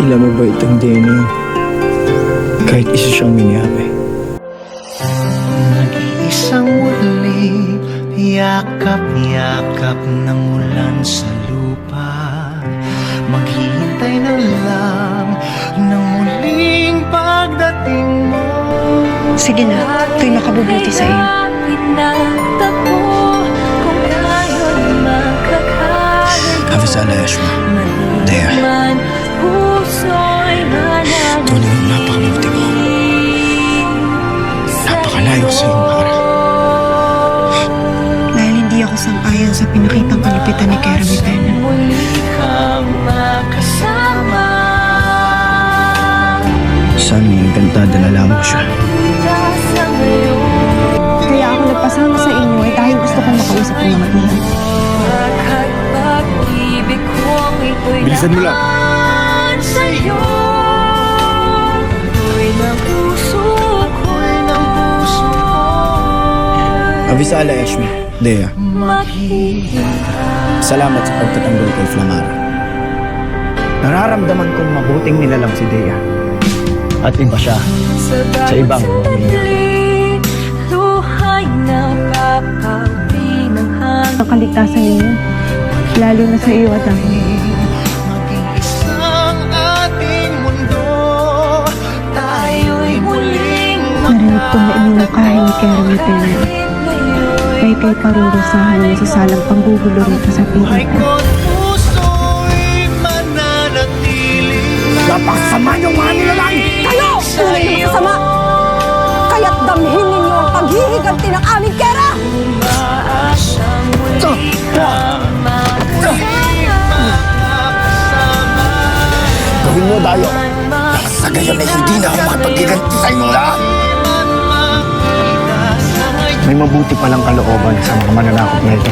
Tila mabait ang Denny. Kahit isa siyang minihabay. Nag-iisang muling yakap-yakap ng ulan sa lupa. Maghihintay na lang ng muling pagdating mo. Sige na, ito'y makabubuti sa iyo. Avisala Yashma, Dea. Tunay ang napakabuti mo. Napakalayo sa iyong para. Dahil hindi ako sang-ayon sa pinakitang kalipitan ni Kera Mitena. Sana encantada na lamang siya. Kaya ako nagpasama sa inyo ay dahil gusto kong makausap ng mga iyan. Bilisan mo lang. Avisala Yashma, Dea. Salamat sa pagtatanggol kay Flamara. Nararamdaman kong mabuting nilalang si Dea. At iba siya sa ibang pamilya. Ang kaligtasan ninyo, lalo na sa iyo at ako. Mag-iisang ating mundo, tayo'y muling Narinig ko na inuukahin ni Kera Mitena. May kay parurusahan niya sa salang panggugulo rito sa Ay piling. ko't puso'y mananatili. Napakasama niyong mga nilalang! Kayo! Tunay na masasama! Kaya't damhin ninyo ang paghihiganti ng aming Kera! Umaasang muli kang makasama. Gawin mo, Dayo! Sa gayon ay hindi na ako makapaggiganti sa inyong lahat! May mabuti palang kalooban sa mga mananakot na ito.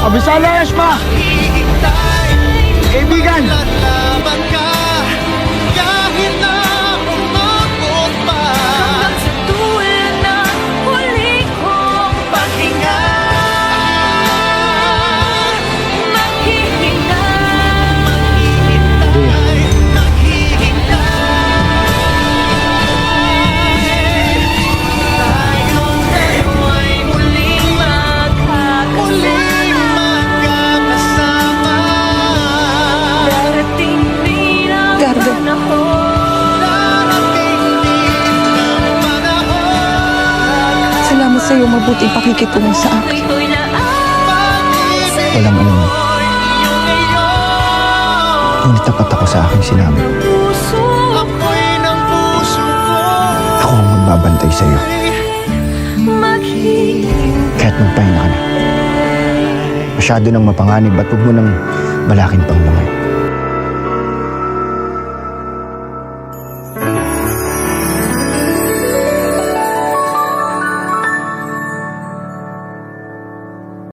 Avisala Yashma! Kaibigan! Lalaban ka kahit na umabot pa. Hanggang sa dulo na huli kong paghinga. Salamat sa iyong mabuting pakikitungo sa akin. Walang anuman. Ngunit tapat ako sa aking sinabi. Ako ang magbabantay sa iyo. Kaya't magpahinga ka na. Masyado nang mapanganib at huwag mo nang balakin pang lumay.